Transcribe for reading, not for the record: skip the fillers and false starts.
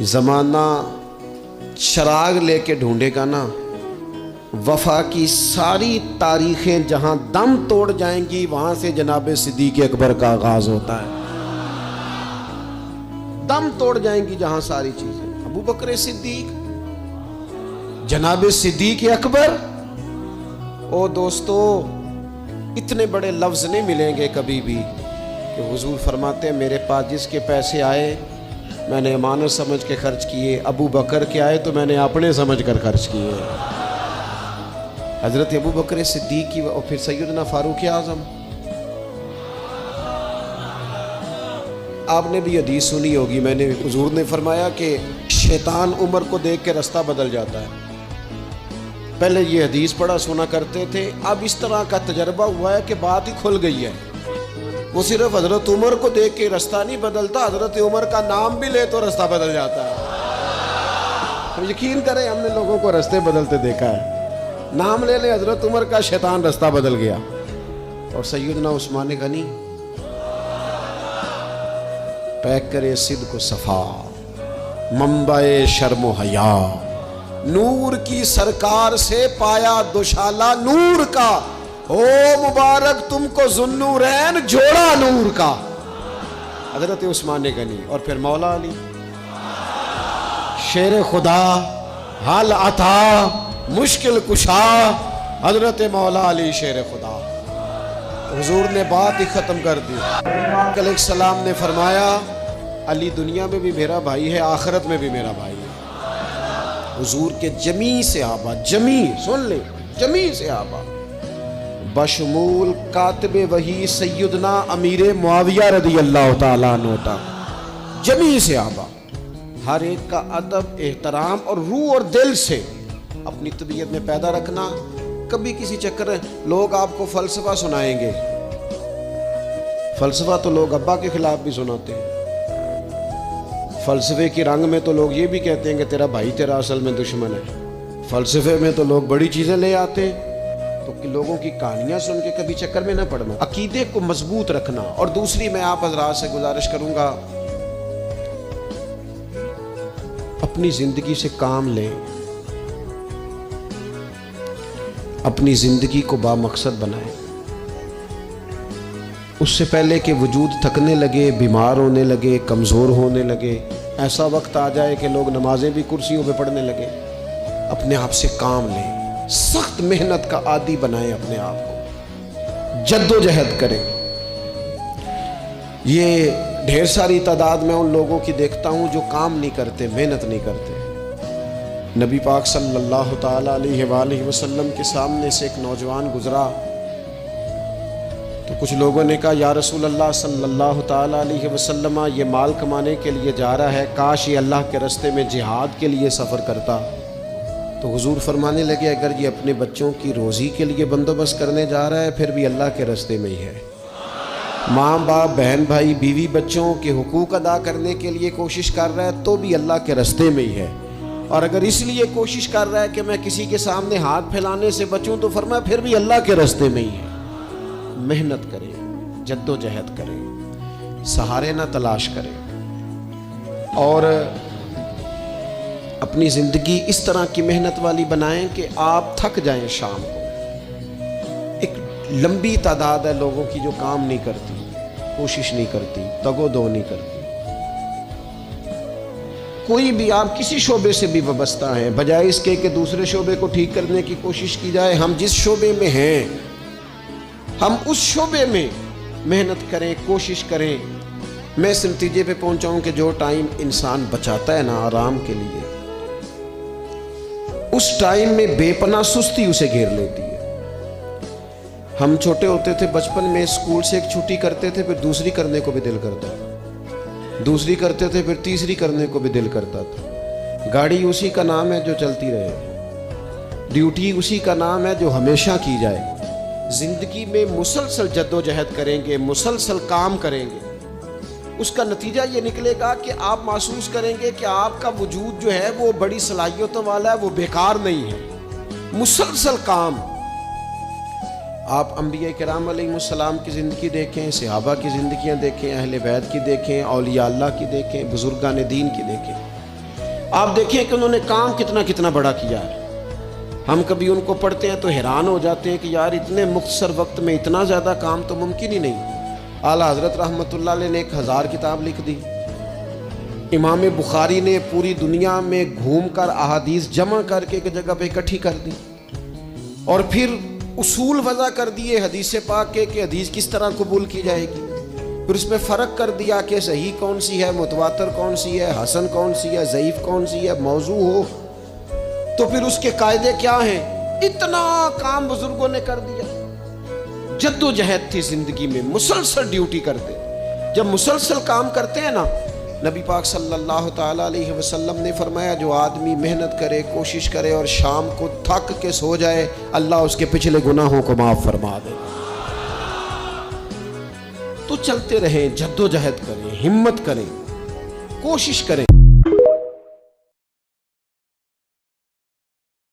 ज़माना चराग लेके ढूंढेगा ना, वफा की सारी तारीखें जहां दम तोड़ जाएंगी वहां से जनाब सिद्दीक़ अकबर का आगाज होता है। दम तोड़ जाएंगी जहां सारी चीजें। अबू बकर सिद्दीक, जनाब सिद्दीक़ अकबर। ओ दोस्तों, इतने बड़े लफ्ज नहीं मिलेंगे कभी भी कि हुजूर फरमाते हैं मेरे पास जिसके पैसे आए मैंने अमानत समझ के खर्च किए, अबू बकर के आए तो मैंने अपने समझ कर खर्च किए। हजरत अबू बकर सिद्दीक की और फिर सैयदना फारूक आज़म। आपने भी हदीस सुनी होगी, मैंने हुजूर ने फरमाया कि शैतान उम्र को देख के रास्ता बदल जाता है। पहले ये हदीस पढ़ा सुना करते थे, अब इस तरह का तजर्बा हुआ है कि बात ही खुल गई है। वो सिर्फ हजरत उमर को देख के रास्ता नहीं बदलता, हजरत उमर का नाम भी ले तो रास्ता बदल जाता है। तो यकीन करें, हमने लोगों को रास्ते बदलते देखा है। नाम ले ले हजरत उमर का, शैतान रास्ता बदल गया। और सैयदना उस्मान गनी, पैक करे सिद्ध को सफा, मंबाए शर्म हया, नूर की सरकार से पाया दुशाला नूर का, ओ मुबारक तुमको जुन्नूरैन जोड़ा नूर का। हजरत उस्मान गनी। और फिर मौला अली, शेर खुदा, हाल अता, मुश्किल कुशा, हजरत मौला अली शेर खुदा। हुजूर ने बात ही खत्म कर दी। अलैहिस्सलाम ने फरमाया अली दुनिया में भी मेरा भाई है, आखिरत में भी मेरा भाई है। हुजूर के जमी सहाबा, जमी सुन ले, जमी सहाबा बशमूल कातिबे वही सैयदना अमीर मुआविया रदी अल्लाह ताला अन्हु तक, जमी सहाबा हर एक का अदब, एहतराम और रूह और दिल से अपनी तबीयत में पैदा रखना। कभी किसी चक्कर लोग आपको फलसफा सुनाएंगे, फलसफा तो लोग अब्बा के खिलाफ भी सुनाते हैं। फलसफे की रंग में तो लोग ये भी कहते हैं कि तेरा भाई तेरा असल में दुश्मन है। फलसफे में तो लोग बड़ी चीज़ें ले आते हैं। तो कि लोगों की कहानियां सुन के कभी चक्कर में ना पड़ना, अकीदे को मजबूत रखना। और दूसरी मैं आप हजरात से गुजारिश करूंगा, अपनी जिंदगी से काम लें, अपनी जिंदगी को बामकसद बनाएं। उससे पहले कि वजूद थकने लगे, बीमार होने लगे, कमज़ोर होने लगे, ऐसा वक्त आ जाए कि लोग नमाजें भी कुर्सियों पे पढ़ने लगे, अपने आप से काम लें। सख्त मेहनत का आदी बनाएं अपने आप को, जद्दोजहद करें। ये ढेर सारी तादाद में उन लोगों की देखता हूँ जो काम नहीं करते, मेहनत नहीं करते। नबी पाक सल्लल्लाहु ताला अलैहि वसल्लम के सामने से एक नौजवान गुजरा तो कुछ लोगों ने कहा या रसूल अल्लाह सल्लल्लाहु ताला अलैहि वसल्लम, ये माल कमाने के लिए जा रहा है, काश ये अल्लाह के रास्ते में जिहाद के लिए सफ़र करता। तो हुजूर फरमाने लगे अगर ये अपने बच्चों की रोज़ी के लिए बंदोबस्त करने जा रहा है फिर भी अल्लाह के रास्ते में ही है। माँ बाप, बहन भाई, बीवी बच्चों के हुकूक अदा करने के लिए कोशिश कर रहा है तो भी अल्लाह के रास्ते में ही है। और अगर इसलिए कोशिश कर रहा है कि मैं किसी के सामने हाथ फैलाने से बचूं तो फरमाया फिर भी अल्लाह के रास्ते में ही है। मेहनत करें, जद्दोजहद करें, सहारे ना तलाश करें और अपनी ज़िंदगी इस तरह की मेहनत वाली बनाएं कि आप थक जाएं शाम को। एक लंबी तादाद है लोगों की जो काम नहीं करती, कोशिश नहीं करती, तगो-दो नहीं करती। कोई भी आप किसी शोबे से भी वाबस्ता है, बजाय इसके कि दूसरे शोबे को ठीक करने की कोशिश की जाए, हम जिस शोबे में हैं हम उस शोबे में मेहनत करें, कोशिश करें। मैं इस नतीजे पे पहुंचा हूं कि जो टाइम इंसान बचाता है ना आराम के लिए, उस टाइम में बेपनाह सुस्ती उसे घेर लेती है। हम छोटे होते थे बचपन में, स्कूल से एक छुट्टी करते थे फिर दूसरी करने को भी दिल करता था, दूसरी करते थे फिर तीसरी करने को भी दिल करता था। गाड़ी उसी का नाम है जो चलती रहे, ड्यूटी उसी का नाम है जो हमेशा की जाए। जिंदगी में मुसलसल जद्दोजहद करेंगे, मुसलसल काम करेंगे, उसका नतीजा ये निकलेगा कि आप महसूस करेंगे कि आपका वजूद जो है वो बड़ी सलाहियतों वाला है, वो बेकार नहीं है। मुसलसल काम। आप अंबिया किराम अलैहिमुस्सलाम की ज़िंदगी देखें, सहाबा की ज़िंदगियाँ देखें, अहले बैत की देखें, औलिया अल्लाह की देखें, बुजुर्गान दीन की देखें। آپ دیکھیں کہ انہوں نے کام کتنا کتنا بڑا کیا ہے. ہم کبھی ان کو پڑھتے ہیں تو حیران ہو جاتے ہیں کہ یار اتنے مختصر وقت میں اتنا زیادہ کام تو ممکن ہی نہیں. اعلیٰ حضرت رحمۃ اللہ علیہ نے 1000 کتاب لکھ دی. امام بخاری نے پوری دنیا میں گھوم کر احادیث جمع کر کے ایک جگہ پہ اکٹھی کر دی اور پھر اصول وضع کر دیے حدیث پاک کے کہ حدیث کس طرح قبول کی جائے گی. پھر اس میں فرق کر دیا کہ صحیح کون سی ہے, متواتر کون سی ہے, حسن کون سی ہے, ضعیف کون سی ہے, موضوع ہو تو پھر اس کے قاعدے کیا ہیں. اتنا کام بزرگوں نے کر دیا. جد و جہد تھی زندگی میں, مسلسل ڈیوٹی کرتے. جب مسلسل کام کرتے ہیں نا, نبی پاک صلی اللہ تعالیٰ علیہ وسلم نے فرمایا جو آدمی محنت کرے, کوشش کرے اور شام کو تھک کے سو جائے, اللہ اس کے پچھلے گناہوں کو معاف فرما دے. تو چلتے رہیں, جد و جہد کریں, ہمت کریں, کوشش کریں.